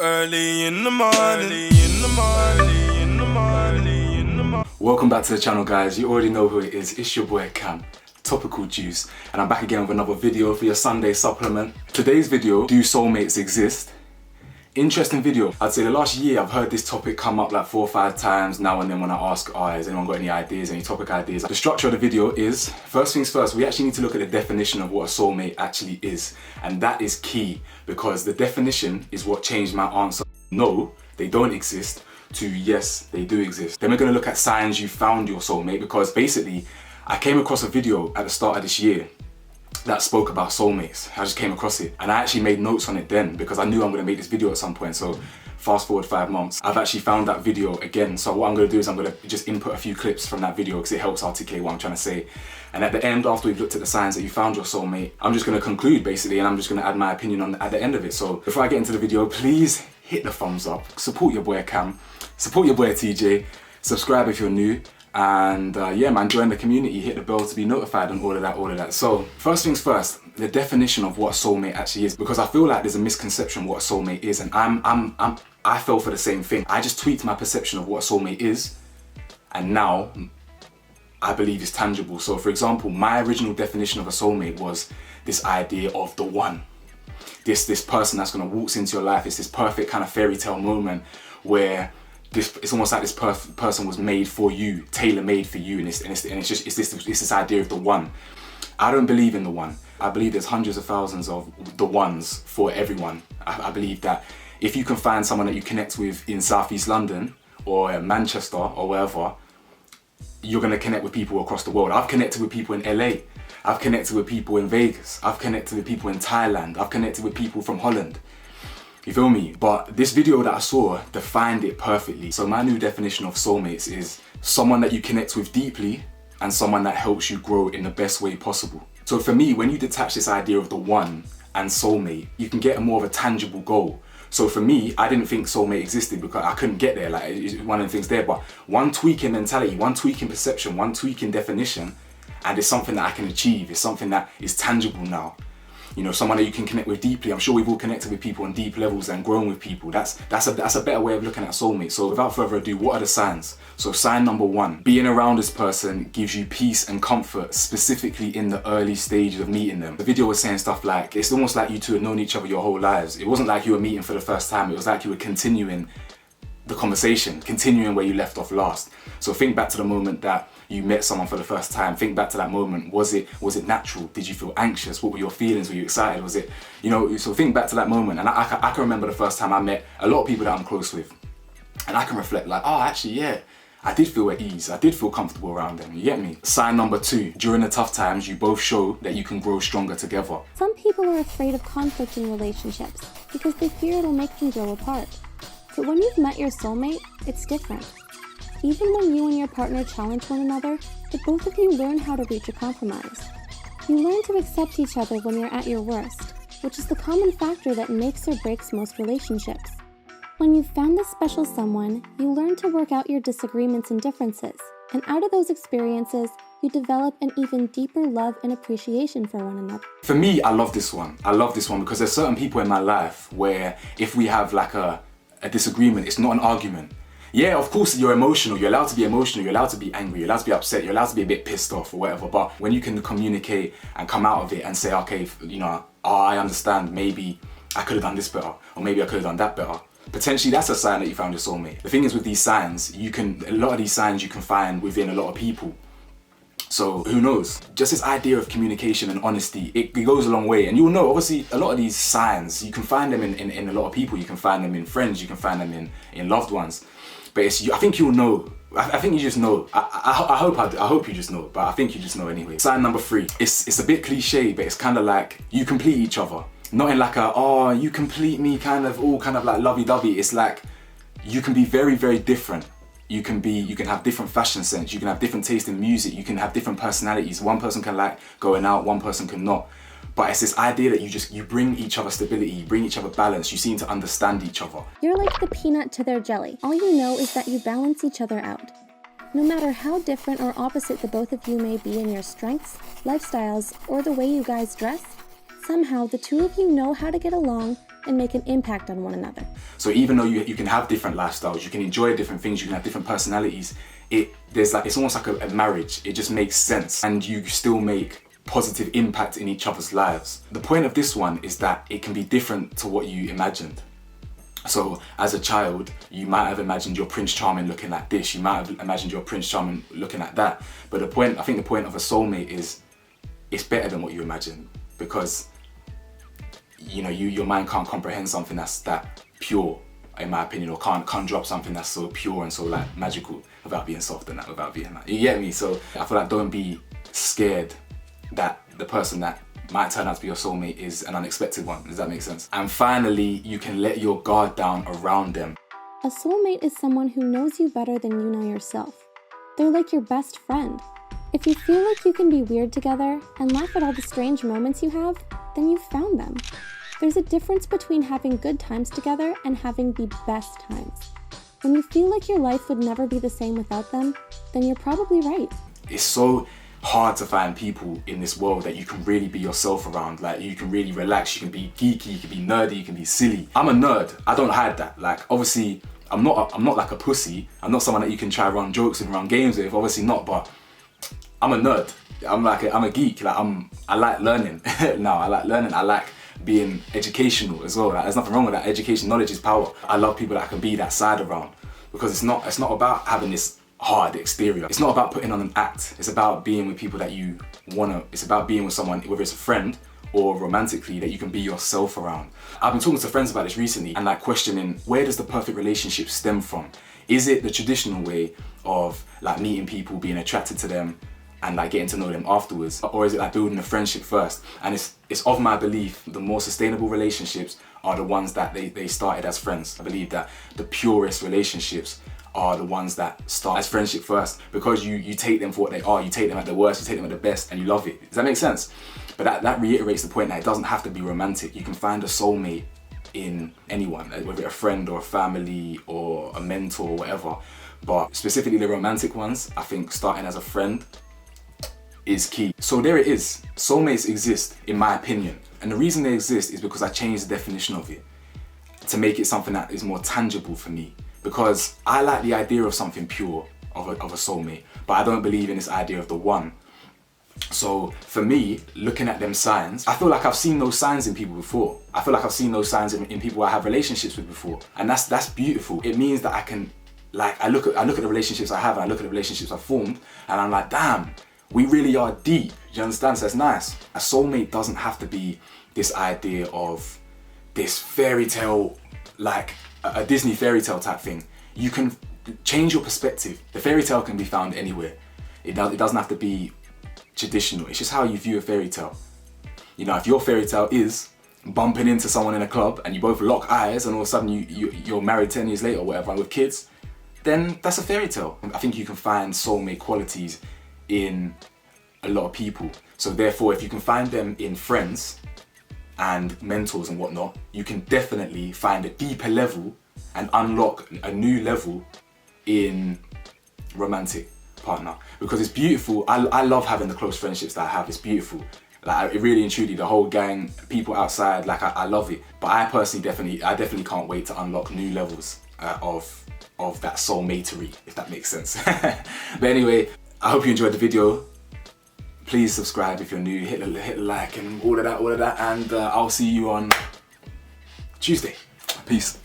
Early in the morning, Welcome back to the channel, guys. You already know who it is. It's your boy Cam, Topical Juice, and I'm back again with another video for your Sunday supplement. Today's video, do soulmates exist? Interesting video. I'd say the last year I've heard this topic come up like 4 or 5 times now and then when I ask, has anyone got any ideas, any topic ideas? The structure of the video is, first things first, we actually need to look at the definition of what a soulmate actually is. And that is key because the definition is what changed my answer. No, they don't exist, to yes, they do exist. Then we're gonna look at signs you found your soulmate, because basically I came across a video at the start of this year that spoke about soulmates. I just came across it and I actually made notes on it then because I knew I'm gonna make this video at some point. So fast forward 5 months, I've actually found that video again. So what I'm gonna do is I'm gonna just input a few clips from that video because it helps articulate what I'm trying to say. And at the end, after we've looked at the signs that you found your soulmate, I'm just gonna conclude basically, and I'm just gonna add my opinion on at the end of it. So before I get into the video, please hit the thumbs up, support your boy Cam, support your boy TJ, subscribe if you're new. And yeah man, join the community, hit the bell to be notified and all of that. So first things first, the definition of what a soulmate actually is, because I feel like there's a misconception what a soulmate is, and I fell for the same thing. I just tweaked my perception of what a soulmate is, and now I believe it's tangible. So for example, my original definition of a soulmate was this idea of the one. This person that's gonna waltz into your life. It's this perfect kind of fairy tale moment where it's almost like this person was made for you, tailor-made for you, and it's this idea of the one. I don't believe in the one. I believe there's hundreds of thousands of the ones for everyone. I believe that if you can find someone that you connect with in Southeast London or Manchester or wherever, you're gonna connect with people across the world. I've connected with people in LA. I've connected with people in Vegas. I've connected with people in Thailand. I've connected with people from Holland. You feel me? But this video that I saw defined it perfectly. So my new definition of soulmates is someone that you connect with deeply and someone that helps you grow in the best way possible. So for me, when you detach this idea of the one and soulmate, you can get more of a tangible goal. So for me, I didn't think soulmate existed because I couldn't get there. Like, it's one of the things there, but one tweak in mentality, one tweak in perception, one tweak in definition, and it's something that I can achieve. It's something that is tangible now. You know, someone that you can connect with deeply. I'm sure we've all connected with people on deep levels and grown with people. That's a better way of looking at soulmates. So without further ado, what are the signs? So sign number 1, being around this person gives you peace and comfort, specifically in the early stages of meeting them. The video was saying stuff like, it's almost like you two had known each other your whole lives. It wasn't like you were meeting for the first time. It was like you were continuing the conversation, continuing where you left off last. So think back to the moment that you met someone for the first time. Think back to that moment. Was it natural? Did you feel anxious? What were your feelings? Were you excited? Was it, you know, so think back to that moment. And I can remember the first time I met a lot of people that I'm close with. And I can reflect like, oh, actually, yeah, I did feel at ease. I did feel comfortable around them. You get me? Sign number 2, during the tough times, you both show that you can grow stronger together. Some people are afraid of conflict in relationships because they fear it'll make them grow apart. But when you've met your soulmate, it's different. Even when you and your partner challenge one another, the both of you learn how to reach a compromise. You learn to accept each other when you're at your worst, which is the common factor that makes or breaks most relationships. When you've found this special someone, you learn to work out your disagreements and differences, and out of those experiences, you develop an even deeper love and appreciation for one another. For me, I love this one. I love this one because there's certain people in my life where if we have like a disagreement, it's not an argument. Yeah, of course you're emotional, you're allowed to be emotional, you're allowed to be angry, you're allowed to be upset, you're allowed to be a bit pissed off or whatever, but when you can communicate and come out of it and say, okay, you know, I understand, maybe I could have done this better, or maybe I could have done that better. Potentially that's a sign that you found your soulmate. The thing is with these signs, a lot of these signs you can find within a lot of people. So who knows? Just this idea of communication and honesty, it goes a long way. And you'll know, obviously, a lot of these signs, you can find them in a lot of people. You can find them in friends, you can find them in loved ones. But I think you'll know. I think you just know. I hope you just know, but I think you just know anyway. Sign number 3. It's a bit cliche, but it's kind of like you complete each other. Not in like a, oh, you complete me kind of like lovey-dovey. It's like you can be very, very different. You can have different fashion sense. You can have different taste in music. You can have different personalities. One person can like going out, one person can not. But it's this idea that you bring each other stability, you bring each other balance, you seem to understand each other. You're like the peanut to their jelly. All you know is that you balance each other out. No matter how different or opposite the both of you may be in your strengths, lifestyles, or the way you guys dress, somehow the two of you know how to get along and make an impact on one another. So even though you can have different lifestyles, you can enjoy different things, you can have different personalities, it's almost like a marriage. It just makes sense, and you still make positive impact in each other's lives. The point of this one is that it can be different to what you imagined. So as a child, you might have imagined your Prince Charming looking like this, you might have imagined your Prince Charming looking like that. But I think the point of a soulmate is it's better than what you imagine, because your mind can't comprehend something that's that pure, in my opinion, or can't conjure up something that's so pure and so like magical without being soft and that, without being like, you get me? So I feel like don't be scared that the person that might turn out to be your soulmate is an unexpected one. Does that make sense? And finally, you can let your guard down around them. A soulmate is someone who knows you better than you know yourself. They're like your best friend. If you feel like you can be weird together and laugh at all the strange moments you have, then you've found them. There's a difference between having good times together and having the best times. When you feel like your life would never be the same without them, then you're probably right. It's so hard to find people in this world that you can really be yourself around. Like, you can really relax, you can be geeky, you can be nerdy, you can be silly. I'm a nerd, I don't hide that. Like, obviously, I'm not like a pussy. I'm not someone that you can try run jokes and run games with, obviously not, but I'm a nerd. I'm a geek. Like, I like learning. No, I like learning. I like being educational as well. Like, there's nothing wrong with that. Education, knowledge is power. I love people that can be that side around, because it's not about having this hard exterior. It's not about putting on an act. It's about being with people that you it's about being with someone, whether it's a friend or romantically, that you can be yourself around. I've been talking to friends about this recently and like questioning, where does the perfect relationship stem from? Is it the traditional way of like meeting people, being attracted to them and like getting to know them afterwards? Or is it like building a friendship first? And it's of my belief, the more sustainable relationships are the ones that they started as friends. I believe that the purest relationships are the ones that start as friendship first, because you take them for what they are, you take them at their worst, you take them at their best, and you love it. Does that make sense? But that reiterates the point that it doesn't have to be romantic. You can find a soulmate in anyone, whether it's a friend or a family or a mentor or whatever. But specifically the romantic ones, I think starting as a friend is key. So there it is. Soulmates exist, in my opinion. And the reason they exist is because I changed the definition of it to make it something that is more tangible for me. Because I like the idea of something pure, of a soulmate, but I don't believe in this idea of the one. So for me, looking at them signs, I feel like I've seen those signs in people before. I feel like I've seen those signs in people I have relationships with before. And that's beautiful. It means that I can, like, I look at the relationships I have, and I look at the relationships I've formed, and I'm like, damn, we really are deep. Do you understand? So that's nice. A soulmate doesn't have to be this idea of this fairy tale, like a Disney fairy tale type thing. You can change your perspective. The fairy tale can be found anywhere. It doesn't have to be traditional. It's just how you view a fairy tale. You know, if your fairy tale is bumping into someone in a club and you both lock eyes and all of a sudden you're married 10 years later or whatever with kids, then that's a fairy tale. I think you can find soulmate qualities in a lot of people. So therefore, if you can find them in friends and mentors and whatnot, you can definitely find a deeper level and unlock a new level in romantic partner, because it's beautiful. I love having the close friendships that I have. It's beautiful. Like, it really and truly, the whole gang, people outside, like, I love it. But I personally definitely can't wait to unlock new levels of that soulmatery, if that makes sense. But anyway, I hope you enjoyed the video. Please subscribe if you're new, hit the like and all of that, and I'll see you on Tuesday. Peace.